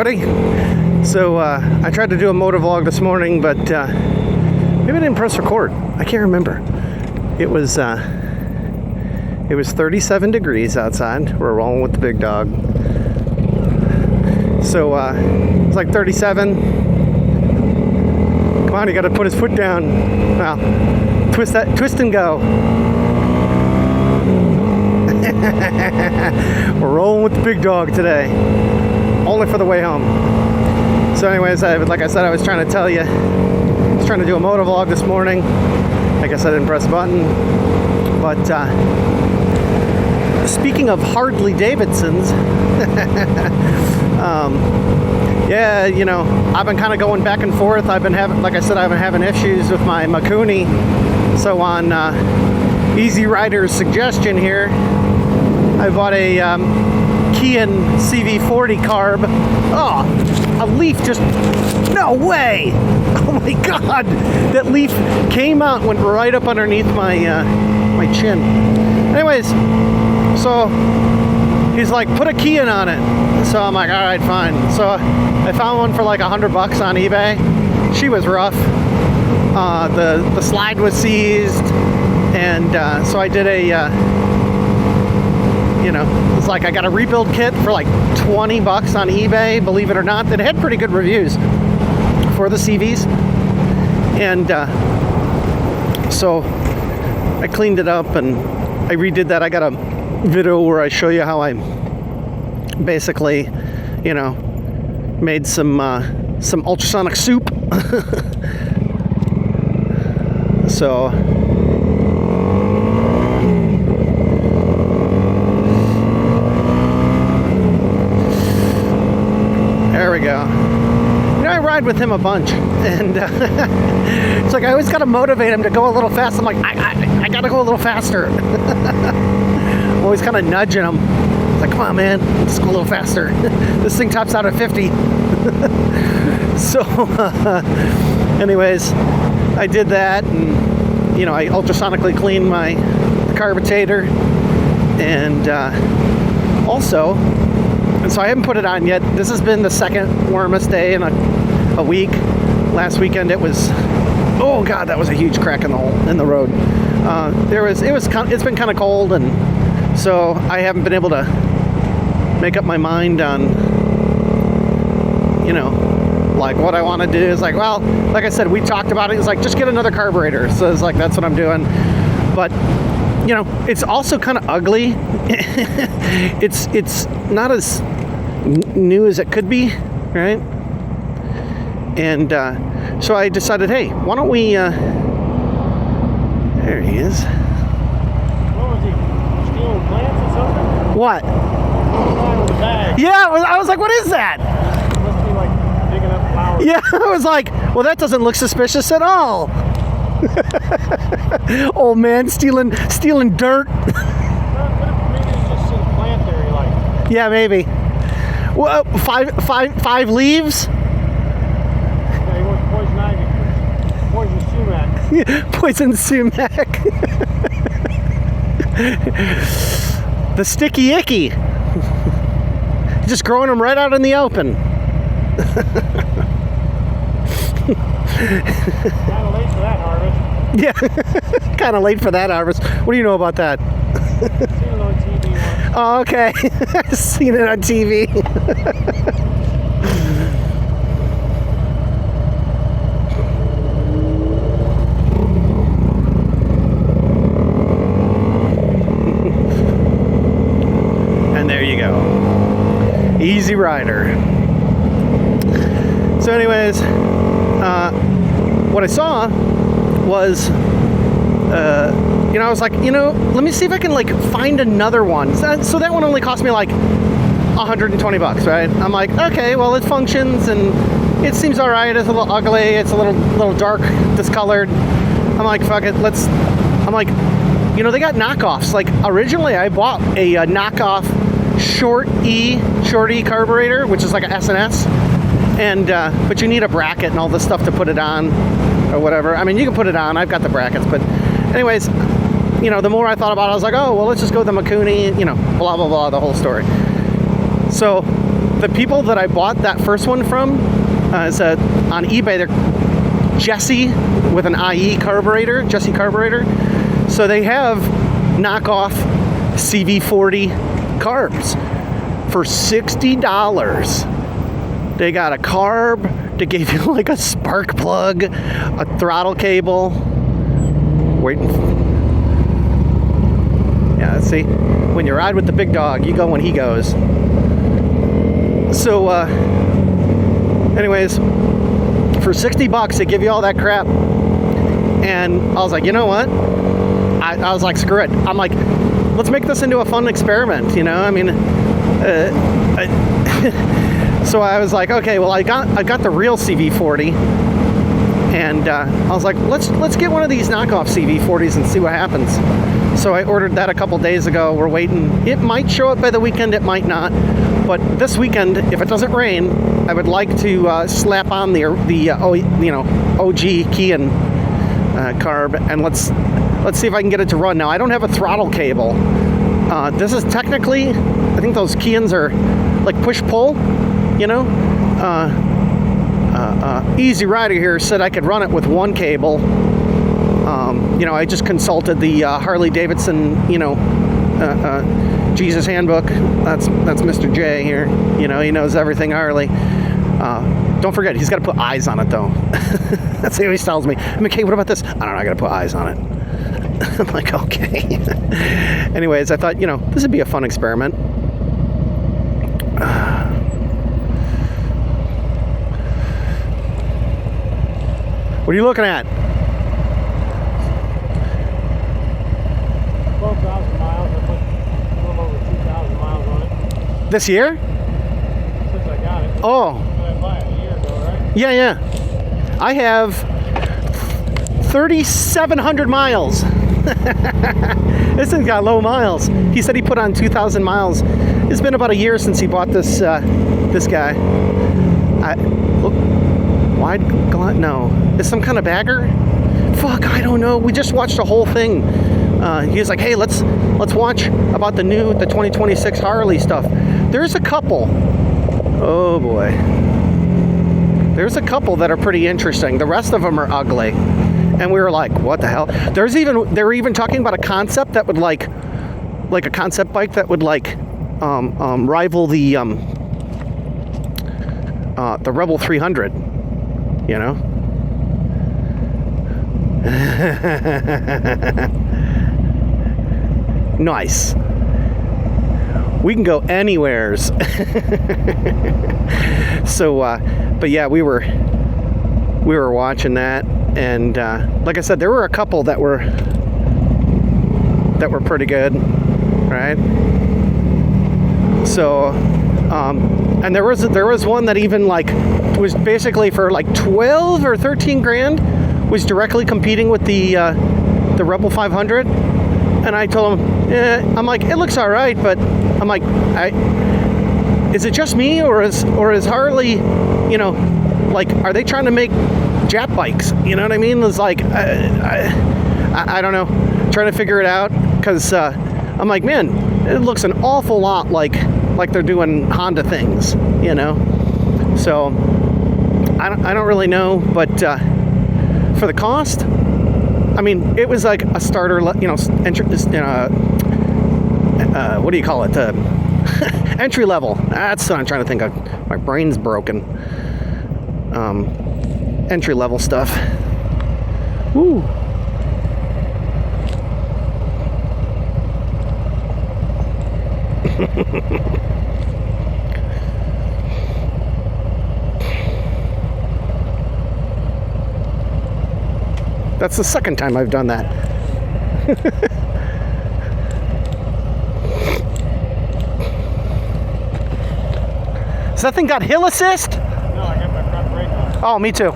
everybody. So I tried to do a motovlog this morning, but maybe I didn't press record. I can't remember. It was 37 degrees outside. We're rolling with the big dog. So it's like 37. Come on, you got to put his foot down. Well, twist and go. We're rolling with the big dog today. Only for the way home. So anyways, like I said, I was trying to tell you, I was trying to do a motovlog this morning. I guess I didn't press a button. But speaking of Harley Davidsons, yeah, you know, I've been kind of going back and forth. I've been having, like I said, I've been having issues with my Makuni. So on Easy Rider's suggestion here, I bought a Kia CV40 carb. Oh, a leaf just, no way! Oh my God, that leaf came out, went right up underneath my my chin. Anyways, so he's like, put a key in on it. So I'm like, all right, fine. So I found one for like $100 on eBay. She was rough. The slide was seized, and so I did a, you know, it's like I got a rebuild kit for like $20 on eBay. Believe it or not, that had pretty good reviews for the CVs, and so I cleaned it up and I redid that. I got a video where I show you how I basically, you know, made some ultrasonic soup. So there we go. You know, I ride with him a bunch, and it's like I always got to motivate him to go a little fast. I'm like, I got to go a little faster. I'm always kind of nudging him. It's like, come on, man, let's go a little faster. This thing tops out at 50. So, anyways, I did that, and you know, I ultrasonically cleaned my carburetor, and also, and so I haven't put it on yet. This has been the second warmest day in a week. Last weekend it was, oh God, that was a huge crack in the road. It's been kind of cold, and so I haven't been able to make up my mind on, you know, like what I want to do. Is like, well, like I said, we talked about it. It's like, just get another carburetor. So it's like, that's what I'm doing. But you know, it's also kind of ugly. It's not as new as it could be, right? And so I decided, hey, why don't we there he is. What was he? Stealing plants or something? What? With a bag. Yeah, I was like, what is that? Must be like digging up flowers. Yeah, I was like, well, that doesn't look suspicious at all. Old man stealing dirt. Maybe it's just some plant there you like. Yeah, maybe. Well, five leaves. Yeah, he wants poison ivy. Poison sumac. Poison sumac. The sticky icky. Just growing them right out in the open. Kind of late for that harvest. Yeah, kind of late for that harvest. What do you know about that? Seen it on TV once. Oh, okay. Seen it on TV. And there you go. Easy Rider. So anyways, what I saw was, you know, I was like, you know, let me see if I can like find another one. So that one only cost me like $120, right? I'm like, okay, well, it functions and it seems all right. It's a little ugly. It's a little dark, discolored. I'm like, fuck it. I'm like, you know, they got knockoffs. Like originally I bought a knockoff short E carburetor, which is like a S&S. And but you need a bracket and all this stuff to put it on or whatever. I mean, you can put it on. I've got the brackets, but anyways, you know, the more I thought about it, I was like, oh, well, let's just go with the Makuni, you know, blah, blah, blah, the whole story. So the people that I bought that first one from is on eBay. They're Jesse with an IE carburetor, Jesse carburetor. So they have knockoff CV40 carbs for $60. They got a carb. They gave you like a spark plug, a throttle cable. Waiting. Yeah, see, when you ride with the big dog, you go when he goes. So, anyways, for $60, they give you all that crap. And I was like, you know what? I was like, screw it. I'm like, let's make this into a fun experiment, you know? I mean, so I was like, okay, well, I got the real CV40, and I was like, let's get one of these knockoff CV40s and see what happens. So I ordered that a couple days ago. We're waiting. It might show up by the weekend. It might not. But this weekend, if it doesn't rain, I would like to slap on the OG Kean carb, and let's see if I can get it to run. Now, I don't have a throttle cable. This is technically, I think those Keans are like push-pull, you know? Easy Rider here said I could run it with one cable. You know, I just consulted the Harley Davidson, Jesus Handbook. That's Mr. J here. You know, he knows everything Harley. Don't forget, he's got to put eyes on it, though. That's what he always tells me. I'm like, hey, what about this? I don't know, I got to put eyes on it. I'm like, okay. Anyways, I thought, this would be a fun experiment. What are you looking at? 12,000 miles. I put a little over 2,000 miles on it. This year? Since I got it. Oh. I bought it a year ago, right? Yeah. I have 3,700 miles. This thing's got low miles. He said he put on 2,000 miles. It's been about a year since he bought this guy. Wide glut? No. It's some kind of bagger? Fuck, I don't know. We just watched the whole thing. He was like, hey, let's watch about the 2026 Harley stuff. There's a couple. Oh boy. There's a couple that are pretty interesting. The rest of them are ugly. And we were like, what the hell? They were even talking about a concept that would like a concept bike that would rival the Rebel 300, you know? Nice. We can go anywheres. So, but yeah, we were watching that, and like I said, there were a couple that were pretty good, right? So, and there was one that even was basically for 12 or 13 grand, was directly competing with the Rebel 500. And I told him, I'm like, it looks all right, but I'm like, is it just me, or is Harley, are they trying to make Jap bikes? You know what I mean? It's like, I don't know, trying to figure it out, because I'm like, man, it looks an awful lot like they're doing Honda things, you know? So I don't really know, but for the cost, I mean, it was like a starter, what do you call it? Entry level. That's what I'm trying to think of. My brain's broken. Entry level stuff. Woo. That's the second time I've done that. So that thing got hill assist? No, I got my front brake on. Oh, me too.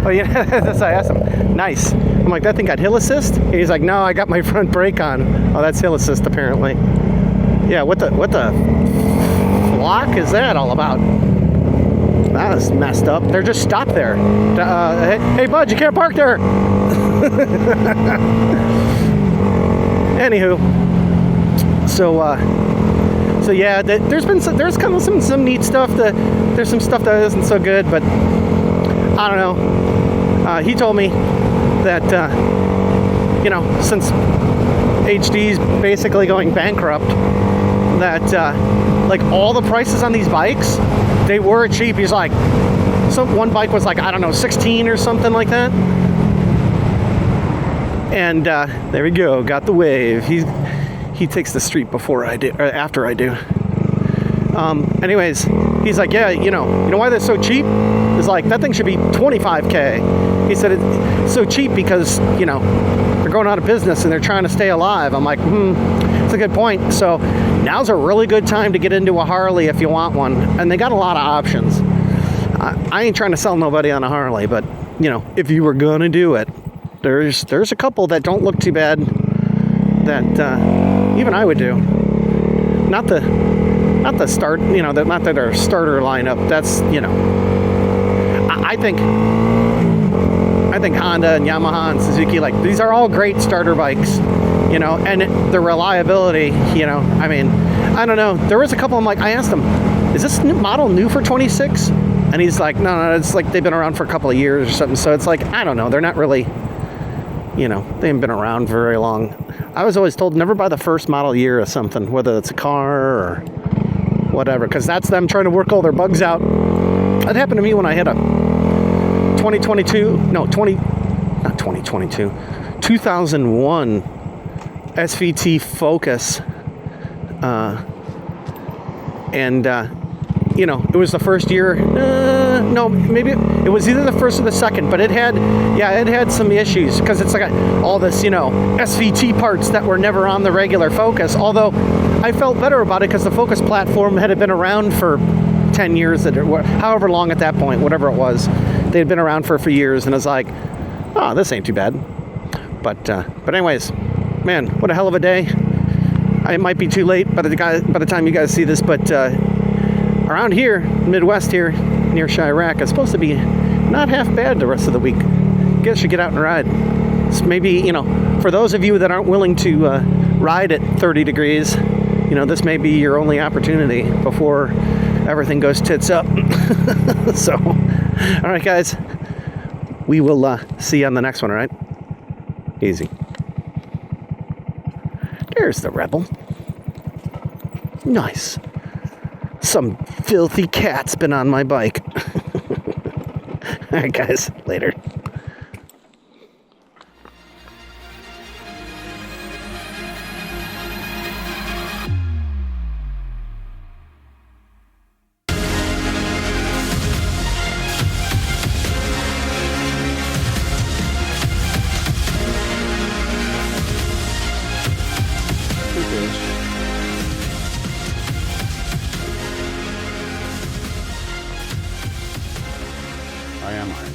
Oh, yeah, that's what I asked him. Nice. I'm like, that thing got hill assist? And he's like, no, I got my front brake on. Oh, that's hill assist apparently. Yeah, what the flock is that all about? That is messed up. They're just stopped there. Hey, bud, you can't park there. Anywho, So yeah, there's kind of some neat stuff. There's some stuff that isn't so good, but I don't know. He told me that since HD's basically going bankrupt, that like all the prices on these bikes, they were cheap. He's like, one bike was like, I don't know, 16 or something like that. And there we go, got the wave. He takes the street before I do, or after I do. Anyways, he's like, yeah, you know why they're so cheap? It's like, that thing should be $25K. He said it's so cheap because, they're going out of business and they're trying to stay alive. I'm like, it's a good point. So now's a really good time to get into a Harley if you want one. And they got a lot of options. I ain't trying to sell nobody on a Harley, but, if you were going to do it, there's a couple that don't look too bad that even I would do. Not the start, not that our starter lineup. That's, I think Honda and Yamaha and Suzuki, like, these are all great starter bikes, and the reliability, I mean, I don't know. There was a couple, I asked him, is this model new for 26? And he's like, no, it's like they've been around for a couple of years or something. So it's like, I don't know. They're not really, they haven't been around for very long. I was always told never buy the first model year of something, whether it's a car or whatever, because that's them trying to work all their bugs out. That happened to me when I had a 2001 SVT Focus. It was the first year. No, maybe it was either the first or the second, but it had some issues because it's like all this, SVT parts that were never on the regular Focus. Although I felt better about it because the Focus platform had been around for 10 years, however long at that point, whatever it was, they had been around for a few years, and I was like, oh, this ain't too bad. But anyways, man, what a hell of a day. It might be too late by the time you guys see this, but around here, Midwest here, near Chirac, it's supposed to be not half bad the rest of the week. You guys should get out and ride. It's maybe, for those of you that aren't willing to ride at 30 degrees, this may be your only opportunity before everything goes tits up. So, all right, guys, we will see you on the next one, all right? Easy. There's the Rebel. Nice. Some filthy cat's been on my bike. All right, guys, later. I am.